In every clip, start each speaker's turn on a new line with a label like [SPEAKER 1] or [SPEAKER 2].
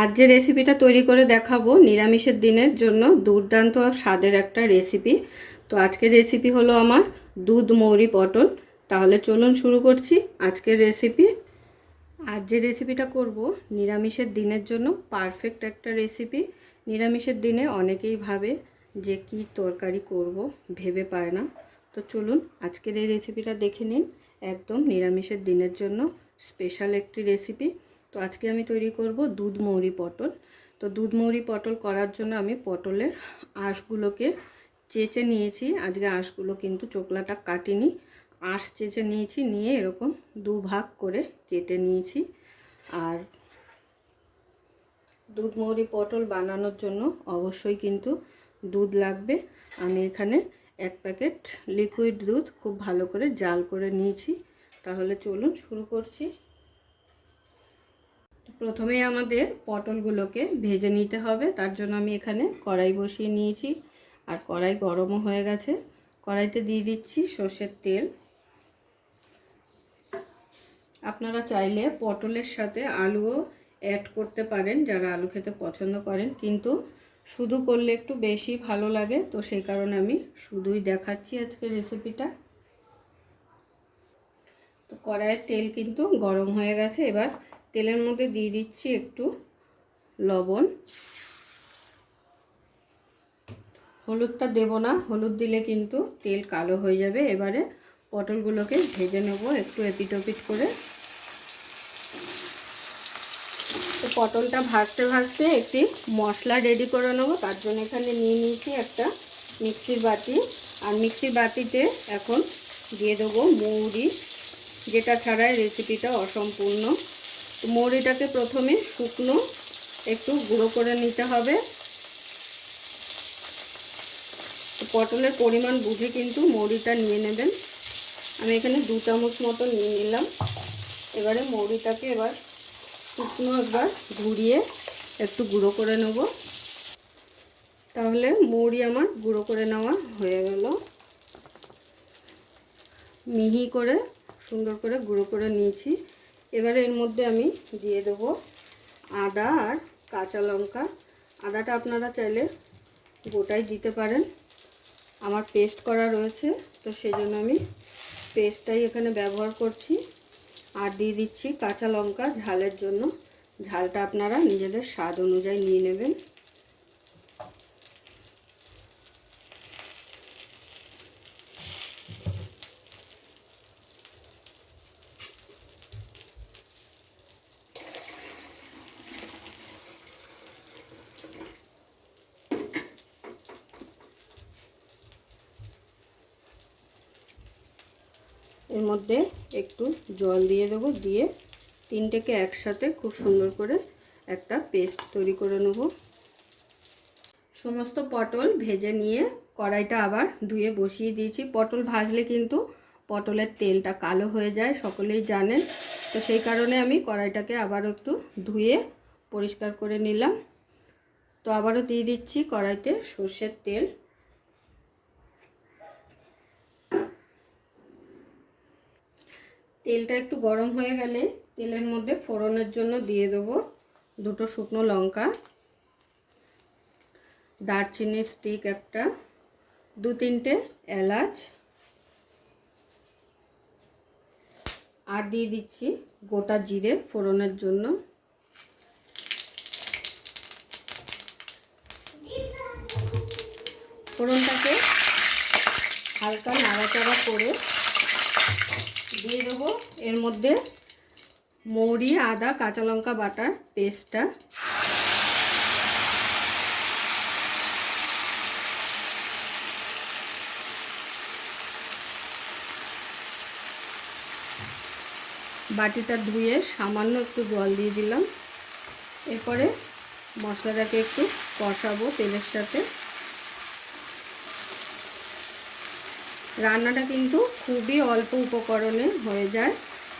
[SPEAKER 1] আজ যে রেসিপিটা তৈরি করে দেখাবো নিরামিষের দিনের জন্য দুর্দান্ত আর স্বাদের একটা রেসিপি। তো আজকের রেসিপি হলো আমার দুধ মৌরি পটল। তাহলে চলুন শুরু করছি আজকের রেসিপি। আজ যে রেসিপিটা করব নিরামিষের দিনের জন্য পারফেক্ট একটা রেসিপি। নিরামিষের দিনে অনেকেই ভাবে যে কি তরকারি করব, ভেবে পায় না। তো চলুন আজকের এই রেসিপিটা দেখে নিন। একদম নিরামিষের দিনের জন্য স্পেশাল একটি রেসিপি। তো আজকে আমি তৈরি করব দুধ মৌরি পটল। তো দুধ মৌরি পটল করার জন্য আমি পটলের আঁশগুলোকে চেঁচে নিয়েছি। আজকে আঁশগুলো কিন্তু চোকলাটা কাটিনি, আঁশ চেঁচে নিয়েছি, নিয়ে এরকম দুভাগ করে কেটে নিয়েছি। আর দুধ মৌরি পটল বানানোর জন্য অবশ্যই কিন্তু দুধ লাগবে। আমি এখানে 1 প্যাকেট লিকুইড দুধ খুব ভালো করে জাল করে নিয়েছি। তাহলে চলুন শুরু করছি। প্রথমেই আমাদের পটলগুলোকে ভেজে নিতে হবে। তার জন্য আমি এখানে কড়াই বসিয়ে নিয়েছি, আর কড়াই গরমও হয়ে গেছে। কড়াইতে দিয়ে দিচ্ছি সর্ষের তেল। আপনারা চাইলে পটলের সাথে আলুও অ্যাড করতে পারেন, যারা আলু খেতে পছন্দ করেন, কিন্তু শুধু করলে একটু বেশি ভালো লাগে। তো সেই কারণে আমি শুধুই দেখাচ্ছি আজকে রেসিপিটা। তো কড়াইয়ের তেল কিন্তু গরম হয়ে গেছে। এবার তেলের মধ্যে দিয়ে দিচ্ছি একটু লবণ। হলুদটা দেব না, হলুদ দিলে কিন্তু তেল কালো হয়ে যাবে। এবারে পটলগুলোকে ভেজে নেব একটু এপিট ওপিট করে। তো পটলটা ভাজতে ভাজতে একটি মশলা রেডি করে নেব। তার জন্য এখানে নিয়ে নিয়েছি একটা মিক্সির বাটি। আর মিক্সির বাটিতে এখন দিয়ে দেবো মৌরি, যেটা ছাড়াই রেসিপিটা অসম্পূর্ণ। তো মৌরিটাকে প্রথমে শুকনো একটু গুঁড়ো করে নিতে হবে। তো পটলের পরিমাণ বুঝে কিন্তু মৌরিটা নিয়ে নেবেন। আমি এখানে 2 চামচ মতো নিয়ে নিলাম। এবারে মৌরিটাকে এবার শুকনো একবার ঘুরিয়ে একটু গুঁড়ো করে নেব। তাহলে মৌরি আমার গুঁড়ো করে নেওয়া হয়ে গেল। মিহি করে সুন্দর করে গুঁড়ো করে নিয়েছি। এবারে এর মধ্যে আমি দিয়ে দেব আদা আর কাঁচা লঙ্কা। আদাটা আপনারা চাইলে গোটাই দিতে পারেন, আমার পেস্ট করা রয়েছে, তো সেই জন্য আমি পেস্টটাই এখানে ব্যবহার করছি। আর দিয়ে দিচ্ছি কাঁচা লঙ্কা ঝালের জন্য। ঝালটা আপনারা নিজেদের স্বাদ অনুযায়ী নিয়ে নেবেন। এর মধ্যে একটু জল দিয়ে দেবো, দিয়ে তিনটেকে একসাথে খুব সুন্দর করে একটা পেস্ট তৈরি করে নেব। সমস্ত পটল ভেজে নিয়ে কড়াইটা আবার ধুয়ে বসিয়ে দিয়েছি। পটল ভাজলে কিন্তু পটলের তেলটা কালো হয়ে যায়, সকলেই জানেন। তো সেই কারণে আমি কড়াইটাকে আবারও একটু ধুয়ে পরিষ্কার করে নিলাম। তো আবারও দিয়ে দিচ্ছি কড়াইতে সর্ষের তেল। তেলটা একটু গরম হয়ে গেলে তেলের মধ্যে ফোড়নের জন্য দিয়ে দেবো 2টো শুকনো লঙ্কা, দারচিনি স্টিক একটা, 2-3টে এলাচ, আর দিয়ে দিচ্ছি গোটা জিরে ফোড়নের জন্য। ফোড়নটাকে হালকা নাড়াচাড়া করে দিয়ে দেবো এর মধ্যে মৌরি, আদা, কাঁচা লঙ্কা বাটার পেস্টটা। বাটিটা ধুয়ে সামান্য একটু জল দিয়ে দিলাম। এরপরে মশলাটাকে একটু কষাবো তেলের সাথে। রান্নাটা কিন্তু খুবই অল্প উপকরণে হয়ে যায়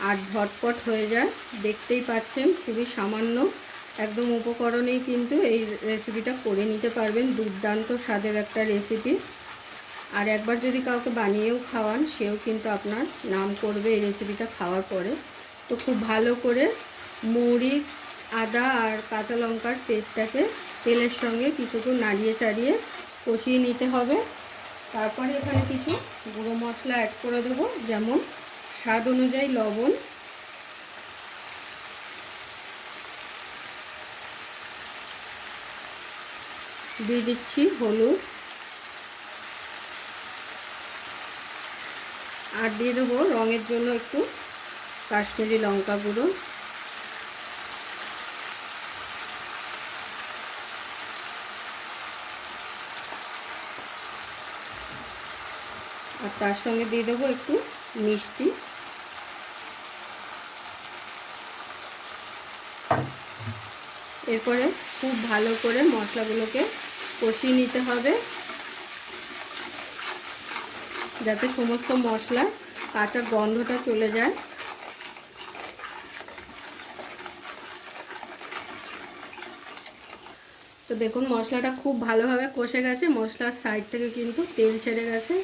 [SPEAKER 1] আর ঝটপট হয়ে যায়। দেখতেই পাচ্ছেন খুবই সামান্য একদম উপকরণেই কিন্তু এই রেসিপিটা করে নিতে পারবেন। দুর্দান্ত স্বাদের একটা রেসিপি। আর একবার যদি কাউকে বানিয়েও খাওয়ান, সেও কিন্তু আপনার নাম করবে এই রেসিপিটা খাওয়ার পরে। তো খুব ভালো করে মৌরি আদা আর কাঁচা লঙ্কার পেস্টটাকে তেলের সঙ্গে কিছুক্ষণ নাড়িয়ে চাড়িয়ে কষিয়ে নিতে হবে। তারপরে এখানে কিছু গুঁড়ো মশলা অ্যাড করে দেবো, যেমন স্বাদ অনুযায়ী লবণ, দিয়ে দিচ্ছি হলুদ, আর দিয়ে দেবো রঙের জন্য একটু কাশ্মীরি লঙ্কা গুঁড়ো। আর তার সঙ্গে দিয়ে দেবো একটু মিষ্টি। এরপরে খুব ভালো করে মশলাগুলোকে কষিয়ে নিতে হবে, যাতে সমস্ত মশলা কাঁচা গন্ধটা চলে যায়। তো দেখুন মশলাটা খুব ভালোভাবে কষে গেছে, মশলার সাইড থেকে কিন্তু তেল ছেড়ে গেছে।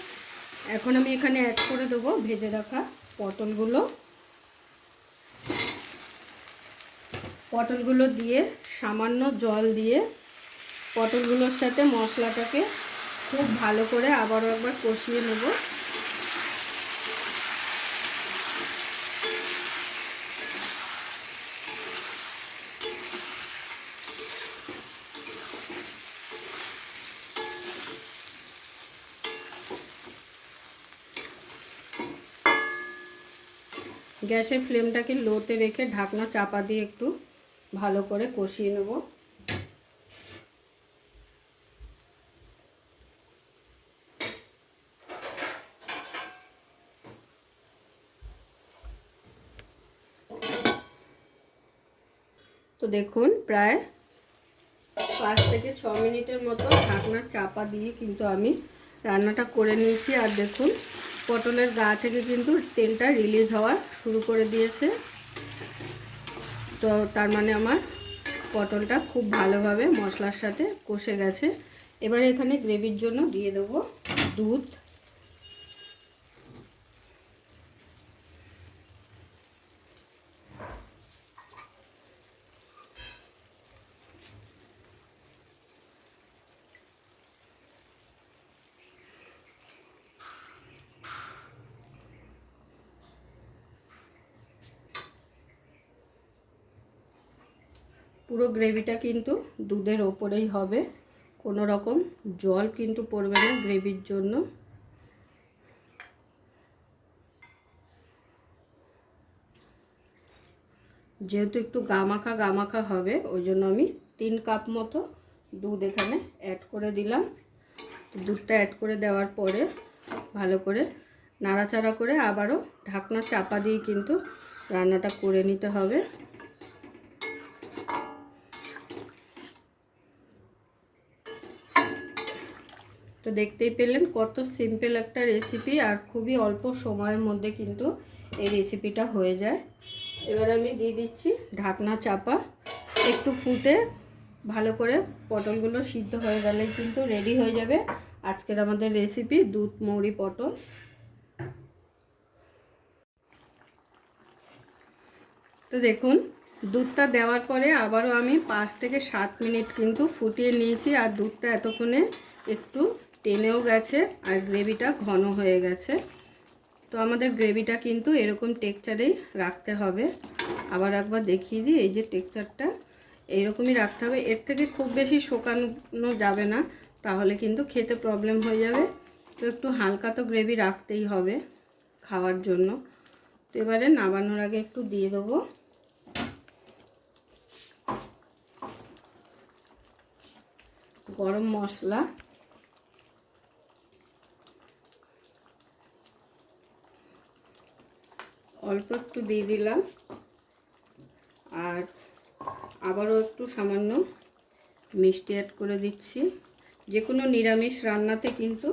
[SPEAKER 1] এখন আমি এখানে অ্যাড করে দেবো ভেজে রাখা পটলগুলো দিয়ে সামান্য জল দিয়ে পটলগুলোর সাথে মশলাটাকে খুব ভালো করে আবারও একবার কষিয়ে নেব। গ্যাসের ফ্লেমটাকে লোতে রেখে ঢাকনা চাপা দিয়ে একটু ভালো করে কষিয়ে নেব। তো দেখুন প্রায় 5 থেকে 6 মিনিটের মতো ঢাকনা চাপা দিয়ে কিন্তু আমি রান্নাটা করে নিয়েছি। আর দেখুন পটলের গা থেকে কিন্তু তেলটা রিলিজ হওয়া শুরু করে দিয়েছে। তো তার মানে আমার পটলটা খুব ভালোভাবে মশলার সাথে কষে গেছে। এবারে এখানে গ্রেভির জন্য দিয়ে দেবো দুধ। পুরো গ্রেভিটা কিন্তু দুধের ওপরেই হবে, কোনো রকম জল কিন্তু পড়বে না গ্রেভির জন্য। যেহেতু একটু গামাখা হবে, ওই জন্য আমি 3 কাপ মতো দুধ এখানে অ্যাড করে দিলাম। দুধটা অ্যাড করে দেওয়ার পরে ভালো করে নাড়াচাড়া করে আবারও ঢাকনা চাপা দিয়ে কিন্তু রান্নাটা করে নিতে হবে। তো দেখতেই পেলেন কত সিম্পল একটা রেসিপি, আর খুবই অল্প সময়ের মধ্যে কিন্তু এই রেসিপিটা হয়ে যায়। এবার আমি দিয়ে দিচ্ছি ঢাকনা চাপা, একটু ফুটে ভালো করে পটলগুলো সিদ্ধ হয়ে গেলে কিন্তু রেডি হয়ে যাবে আজকের আমাদের রেসিপি দুধ মৌরি পটল। তো দেখুন দুধটা দেওয়ার পরে আবারও আমি 5 থেকে 7 মিনিট কিন্তু ফুটিয়ে নিয়েছি, আর দুধটা এতক্ষণে একটু টেনেও গেছে আর গ্রেভিটা ঘন হয়ে গেছে। তো আমাদের গ্রেভিটা কিন্তু এরকম টেক্সচারেই রাখতে হবে। আবার একবার দেখিয়ে দিই, এই যে টেক্সচারটা এইরকমই রাখতে হবে, এর থেকে খুব বেশি শুকানো যাবে না, তাহলে কিন্তু খেতে প্রবলেম হয়ে যাবে। তো একটু হালকা তো গ্রেভি রাখতেই হবে খাওয়ার জন্য। তো এবারে নামানোর আগে একটু দিয়ে দেবো গরম মশলা, অল্প একটু দিয়ে দিলাম, আর আবারও একটু সামান্য মিষ্টি অ্যাড করে দিচ্ছি। যে কোনো নিরামিষ রান্নাতে কিন্তু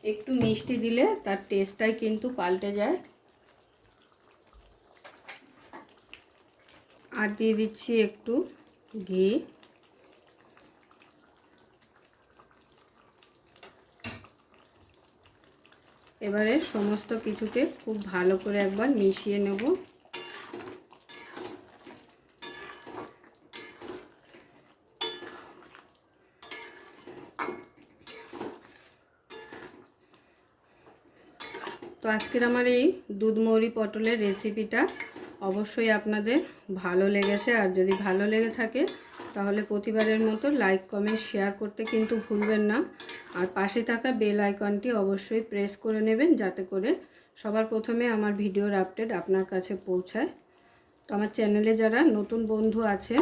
[SPEAKER 1] একটু মিষ্টি দিলে তার টেস্টটাই কিন্তু পাল্টে যায়। আর দিয়ে দিচ্ছি একটু ঘি। এবারে সমস্ত কিছুকে খুব ভালো করে একবার মিশিয়ে নেব। তো আজকের আমার এই দুধ মৌরি পটলের রেসিপিটা অবশ্যই আপনাদের ভালো লেগেছে, আর যদি ভালো লেগে থাকে তাহলে প্রতিবারের মতো লাইক কমেন্ট শেয়ার করতে কিন্তু ভুলবেন না। আর পাশে থাকা বেল আইকনটি অবশ্যই প্রেস করে নেবেন, যাতে করে সবার প্রথমে আমার ভিডিওর আপডেট আপনার কাছে পৌঁছায়। তো আমার চ্যানেলে যারা নতুন বন্ধু আছে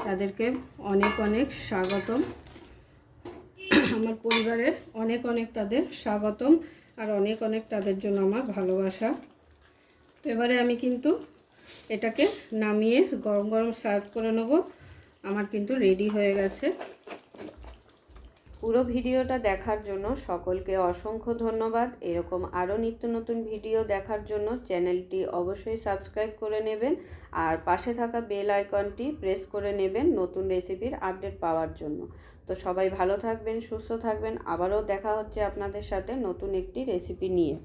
[SPEAKER 1] তাদেরকে অনেক অনেক স্বাগতম, আমার পরিবারের অনেক অনেক তাদের স্বাগতম, আর অনেক অনেক তাদের জন্য আমার ভালোবাসা। তো এবারে আমি কিন্তু এটাকে নামিয়ে গরম গরম সার্ভ করে নেব। আমার কিন্তু রেডি হয়ে গেছে। পুরো ভিডিওটা দেখার জন্য সকলকে অসংখ্য ধন্যবাদ। এরকম আরও নিত্য নতুন ভিডিও দেখার জন্য চ্যানেলটি অবশ্যই সাবস্ক্রাইব করে নেবেন, আর পাশে থাকা বেল আইকনটি প্রেস করে নেবেন নতুন রেসিপির আপডেট পাওয়ার জন্য। তো সবাই ভালো থাকবেন, সুস্থ থাকবেন। আবারও দেখা হচ্ছে আপনাদের সাথে নতুন একটি রেসিপি নিয়ে।